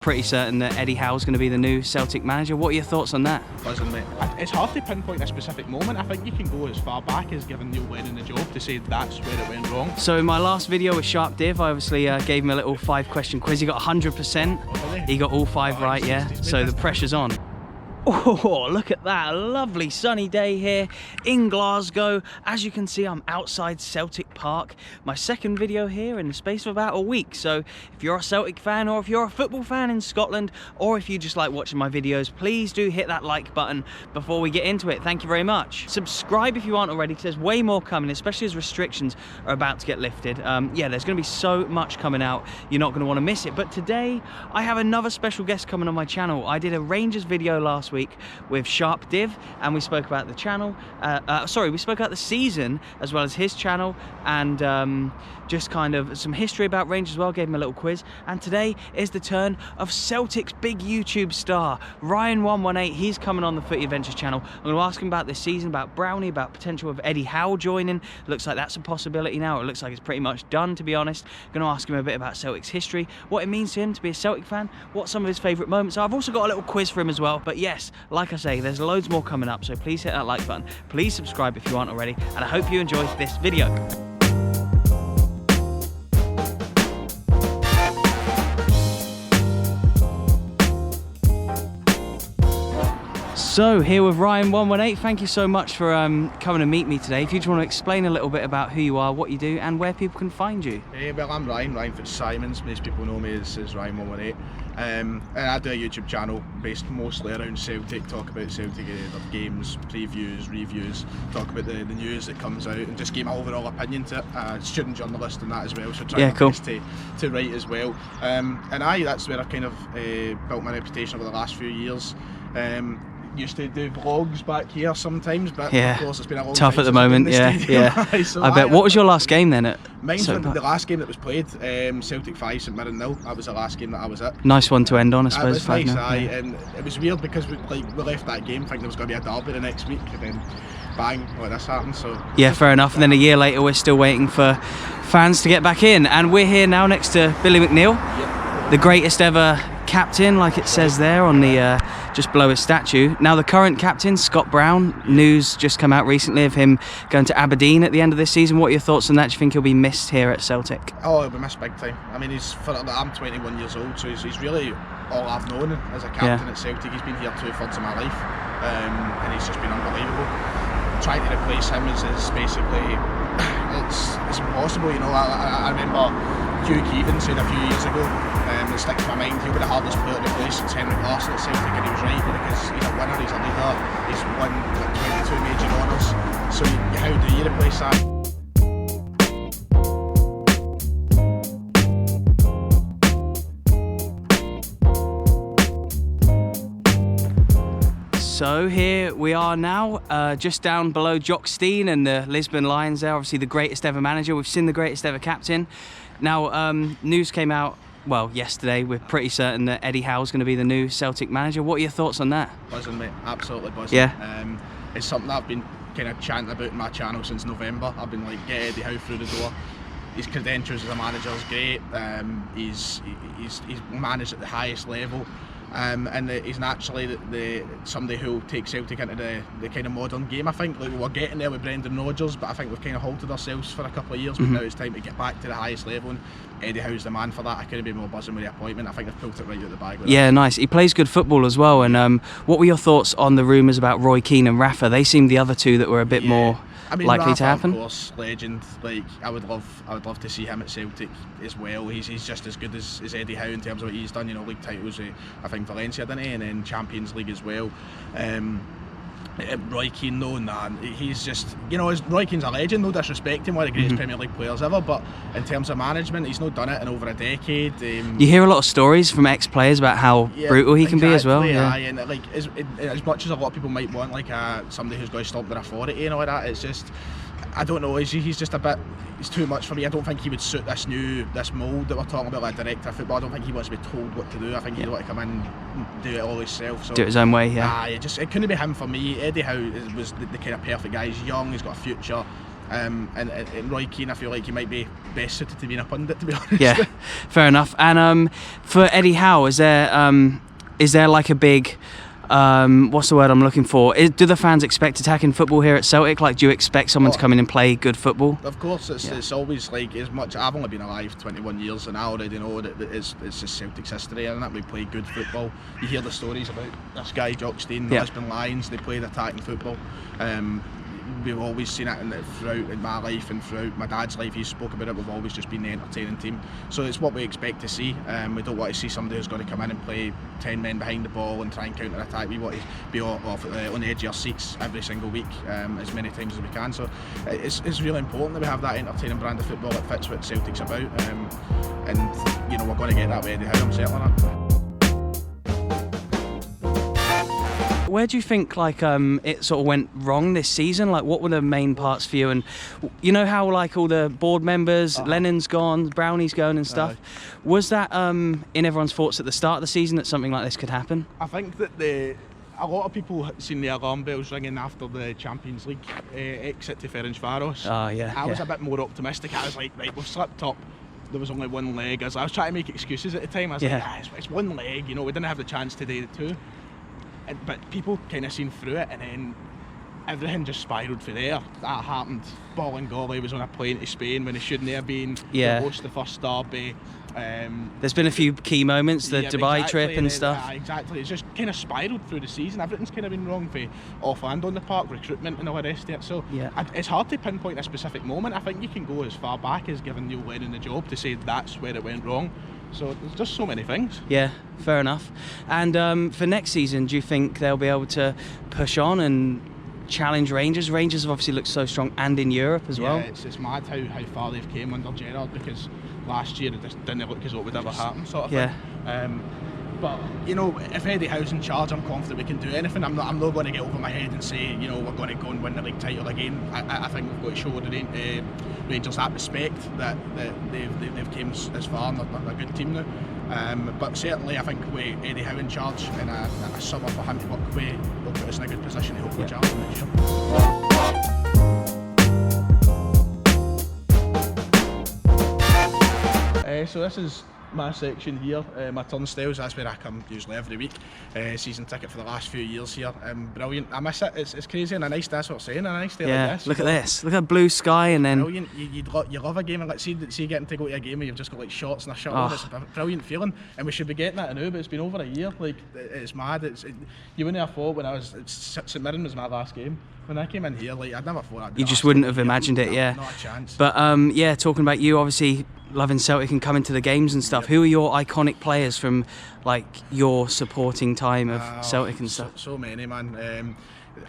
Pretty certain that Eddie Howe is going to be the new Celtic manager. What are your thoughts on that? Buzzing, mate. It's hard to pinpoint a specific moment. I think you can go as far back as giving Neil Lennon the job to say that's where it went wrong. So in my last video with Sharp Div, I obviously gave him a little 5-question quiz. He got 100%. Oh, really? He got all 5 right, yeah. So the pressure's on. Oh, look at that, a lovely sunny day here in Glasgow. As you can see, I'm outside Celtic Park. My second video here in the space of about a week. So if you're a Celtic fan, or if you're a football fan in Scotland, or if you just like watching my videos, please do hit that like button before we get into it. Thank you very much. Subscribe if you aren't already, because there's way more coming, especially as restrictions are about to get lifted. Yeah, there's going to be so much coming out. You're not going to want to miss it. But today, I have another special guest coming on my channel. I did a Rangers video last week with Sharp Div, and we spoke about the channel, we spoke about the season as well as his channel, and just kind of some history about Rangers as well, gave him a little quiz. And today is the turn of Celtic's big YouTube star, Ryan118. He's coming on the Footy Adventures channel. I'm going to ask him about this season, about Brownie, about potential of Eddie Howe joining. Looks like that's a possibility now. It looks like it's pretty much done, to be honest. Going to ask him a bit about Celtic's history, what it means to him to be a Celtic fan, what some of his favourite moments are. I've also got a little quiz for him as well. But yes, like I say, there's loads more coming up, so please hit that like button. Please subscribe if you aren't already, and I hope you enjoy this video. So here with Ryan118, thank you so much for coming to meet me today. If you just want to explain a little bit about who you are, what you do, and where people can find you. Well, I'm Ryan Fitzsimons. Most people know me as Ryan118. And I do a YouTube channel based mostly around Celtic, talk about Celtic their games, previews, reviews, talk about the news that comes out, and just give my overall opinion to it. Student journalist and that as well, so try my best to write as well. And that's where I kind of built my reputation over the last few years. Used to do vlogs back here sometimes, but yeah, of course it's been a long tough time at the moment. Yeah. So I bet. What was your last game then? Mine's the last game that was played, Celtic 5, St Mirren 0. That was the last game that I was at. Nice one to end on, I suppose. It was nice, and it was weird because we left that game thinking there was going to be a derby the next week, and then bang, like this happened. So yeah, fair enough. And then a year later, we're still waiting for fans to get back in, and we're here now next to Billy McNeil, the greatest ever captain, like it says there on the just below his statue. Now the current captain, Scott Brown, news just come out recently of him going to Aberdeen at the end of this season. What are your thoughts on that? Do you think he'll be missed here at Celtic? Oh, he'll be missed big time. I mean, I'm 21 years old, so he's really all I've known as a captain at Celtic. He's been here 2/3 of my life, and he's just been unbelievable. Trying to replace him is basically it's impossible. You know, I remember Hugh Keane saying a few years ago, it sticks in my mind, he'll be the hardest player to replace since Henrik Larsson at Celtic, and he was right, because he's a winner, he's a leader, he's won like 22 major honours, so how do you replace that? So here we are now, just down below Jock Stein and the Lisbon Lions there, obviously the greatest ever manager. We've seen the greatest ever captain. Now, news came out, well, yesterday. We're pretty certain that Eddie Howe is going to be the new Celtic manager. What are your thoughts on that? Buzzing, mate. Absolutely buzzing. Yeah. It's something I've been kind of chanting about in my channel since November. I've been like, get Eddie Howe through the door. His credentials as a manager is great. He's managed at the highest level. And he's naturally somebody who'll take Celtic into the kind of modern game. I think like, we're getting there with Brendan Rodgers, but I think we've kind of halted ourselves for a couple of years. But now it's time to get back to the highest level, and Eddie Howe's the man for that. I couldn't be more buzzing with the appointment. I think they've pulled it right out the bag. Yeah, nice. He plays good football as well. And what were your thoughts on the rumours about Roy Keane and Rapha? They seemed the other two that were a bit more likely Rapha, to happen. Of course, legend. Like I would love to see him at Celtic as well. He's just as good as Eddie Howe in terms of what he's done. You know, league titles. I think Valencia, didn't he? And then Champions League as well. Roy Keane, though, he's just, you know, Roy Keane's a legend, no disrespect him, one of the greatest Premier League players ever, but in terms of management, he's not done it in over a decade. You hear a lot of stories from ex-players about how brutal he can be as well. Yeah, and like as much as a lot of people might want like somebody who's going to stop their authority and all that, it's just, I don't know, he's just a bit, it's too much for me. I don't think he would suit this mould that we're talking about, like director of football. I don't think he wants to be told what to do. I think he'd want to come in and do it all himself. So, do it his own way, yeah. It couldn't be him for me. Eddie Howe was the kind of perfect guy. He's young, he's got a future. And Roy Keane, I feel like he might be best suited to being a pundit, to be honest. Yeah, fair enough. And for Eddie Howe, is there like a big, what's the word I'm looking for? Do the fans expect attacking football here at Celtic? Like, do you expect someone to come in and play good football? Of course, it's always like, as much. I've only been alive 21 years, and I already know that it's just Celtic's history, and that we play good football. You hear the stories about this guy, Jock Stein, the Lisbon Lions. They played attacking football. We've always seen it throughout in my life and throughout my dad's life. He spoke about it. We've always just been the entertaining team. So it's what we expect to see. We don't want to see somebody who's going to come in and play 10 men behind the ball and try and counter attack. We want to be on the edge of our seats every single week, as many times as we can. So it's really important that we have that entertaining brand of football that fits what Celtic's about. And you know, we're going to get that with Eddie Howe, I'm certain of that. Where do you think it sort of went wrong this season? Like, what were the main parts for you? And you know how like all the board members, Lennon's gone, Brownie's going and stuff. Was that in everyone's thoughts at the start of the season that something like this could happen? I think that a lot of people seen the alarm bells ringing after the Champions League exit to Ferencváros. I was a bit more optimistic. I was like, right, we've slipped up. There was only one leg. I was trying to make excuses at the time. I was like, it's one leg. You know, we didn't have the chance to do the two. But people kind of seen through it, and then everything just spiralled from there. That happened. Bolingoli was on a plane to Spain when he shouldn't have been. The host the first derby. There's been a few key moments, the Dubai trip and stuff. Exactly. It's just kind of spiralled through the season. Everything's kind of been wrong for off and on the park, recruitment and all the rest of it. So it's hard to pinpoint a specific moment. I think you can go as far back as giving Neil Lennon the job to say that's where it went wrong. So there's just so many things. Yeah, fair enough. And for next season, do you think they'll be able to push on and challenge Rangers? Rangers have obviously looked so strong, and in Europe as well. It's mad how far they've came under Gerrard, because last year it just didn't look as though it would ever happen, sort of thing. But you know, if Eddie Howe's in charge, I'm confident we can do anything. I'm not going to get over my head and say, you know, we're going to go and win the league title again. I think we've got to show the Rangers that respect, that they've came as far, and they're a good team now. But certainly, I think with Eddie Howe in charge and a summer for him to work with, will put us in a good position to hopefully challenge next year. So this is my section here, my turnstiles. That's where I come usually every week. Season ticket for the last few years here. Brilliant. I miss it. It's crazy and a nice day. That's what I'm saying. A nice day like this. Look at this. Look at blue sky and then. Brilliant. You love a game, and like see getting to go to a game where you've just got like shorts and a shirt on. It's a brilliant feeling, and we should be getting that now. But it's been over a year. Like it's mad. You wouldn't have thought when I was St Mirren was my last game. When I came in here, like I'd never thought I'd. You just wouldn't have imagined it, Not a chance. But yeah, talking about you, obviously loving Celtic and coming to the games and stuff. Who are your iconic players from like your supporting time of Celtic and stuff? So many, man.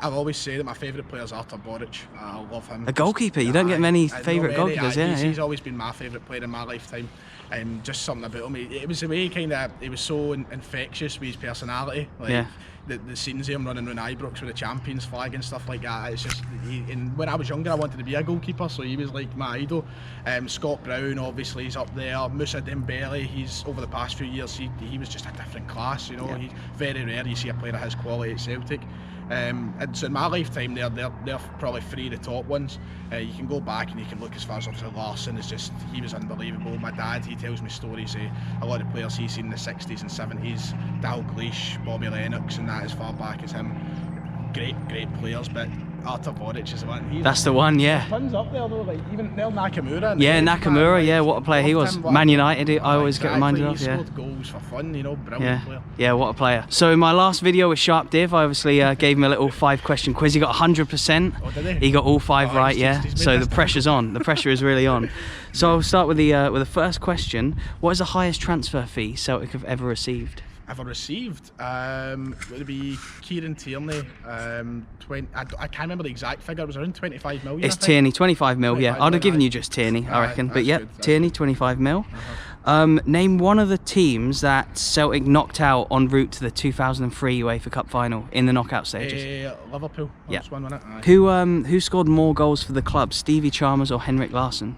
I've always said that my favourite player is Artur Boric. I love him. A goalkeeper. You don't get many favourite goalkeepers, He's always been my favourite player in my lifetime. Just something about him. It was the way he was so infectious with his personality. Like, the scenes of him running around Ibrox with the Champions flag and stuff like that. It's just, and when I was younger, I wanted to be a goalkeeper, so he was like my idol. Scott Brown, obviously, he's up there. Moussa Dembele, he's over the past few years, he was just a different class. You know, he's very rare you see a player of his quality at Celtic. And so in my lifetime, they're probably three of the top ones. You can go back and you can look as far as obviously Larsson. He was unbelievable. My dad, he tells me stories of a lot of players he's seen in the 60s and 70s. Dalglish, Bobby Lennox, and that as far back as him. Great players, but Artur Boric is the one. That's the one, yeah. Tons up there though, like even Neil Nakamura. Yeah, Nakamura, yeah, what a player he was. Man United, I always get reminded of. He scored goals for fun, you know, brilliant player. Yeah, what a player. So in my last video with Sharp Div, I obviously gave him a little 5-question quiz. He got 100%. Oh, did he? He got all 5 right, yeah. So the pressure's on. The pressure is really on. So I'll start with the first question. What is the highest transfer fee Celtic have ever received? Ever received? Would it be Kieran Tierney? I can't remember the exact figure. It was around 25 million. It's Tierney, 25 mil. Yeah, I'd have given you just Tierney, I reckon. But yeah, Tierney, 25 mil. Name one of the teams that Celtic knocked out en route to the 2003 UEFA Cup final in the knockout stages. Liverpool. Yeah. Who scored more goals for the club, Stevie Chalmers or Henrik Larsson?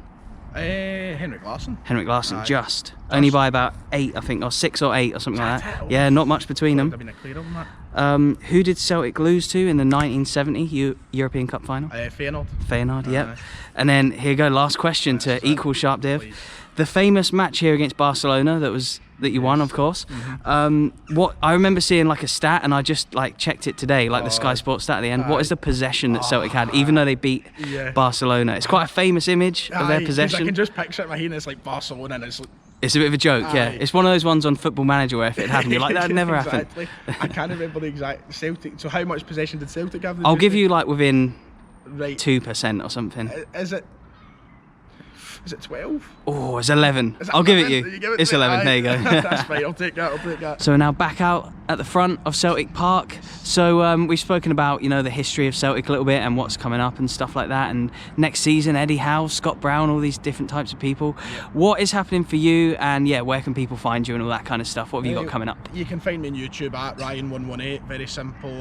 Henrik Larsson. Henrik Larsson, Aye. just. Only by about 8, I think, or 6 or 8 or something like that. it? Yeah, not much between Would them. have been a clear of that. Who did Celtic lose to in the 1970 European Cup final? Feyenoord. Feyenoord, yep. And then here you go, last question to equal sharp div. Please. The famous match here against Barcelona that you won, of course. What I remember seeing like a stat, and I just like checked it today, like the Sky Sports stat at the end. What is the possession that Celtic had, even though they beat Barcelona? It's quite a famous image of their 'Cause possession. I can just picture it in my head, and it's like Barcelona, and it's like, It's a bit of a joke, yeah. Aye. It's one of those ones on Football Manager where if it happened, you're like, that never happened. Exactly. I can't remember the exact Celtic. So how much possession did Celtic have? I'll give you like within right. 2% or something. Is it 12? Oh, it's 11. Is it I'll give it 11? you. Give it It's to me? 11. Aye. There you go. That's fine. I'll take that. So we're now back out at the front of Celtic Park. So we've spoken about, you know, the history of Celtic a little bit and what's coming up and stuff like that. And next season, Eddie Howe, Scott Brown, all these different types of people. What is happening for you? And yeah, where can people find you and all that kind of stuff? What have you got coming up? You can find me on YouTube at Ryan118. Very simple.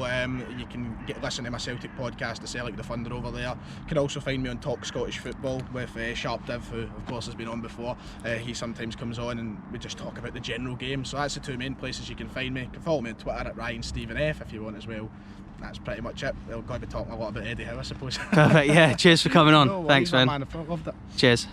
You can listen to my Celtic podcast, the Celtic Defender, over there. You can also find me on Talk Scottish Football with Sharp Div, who of course has been on before. He sometimes comes on and we just talk about the general game. So that's the two main places you can find me. You can follow me on Twitter at RyanStephenF if you want as well. That's pretty much it. We'll go to be talking a lot about Eddie Howe, I suppose. Perfect. Yeah. Cheers for coming on. No worries, Thanks, man. I loved it. Cheers.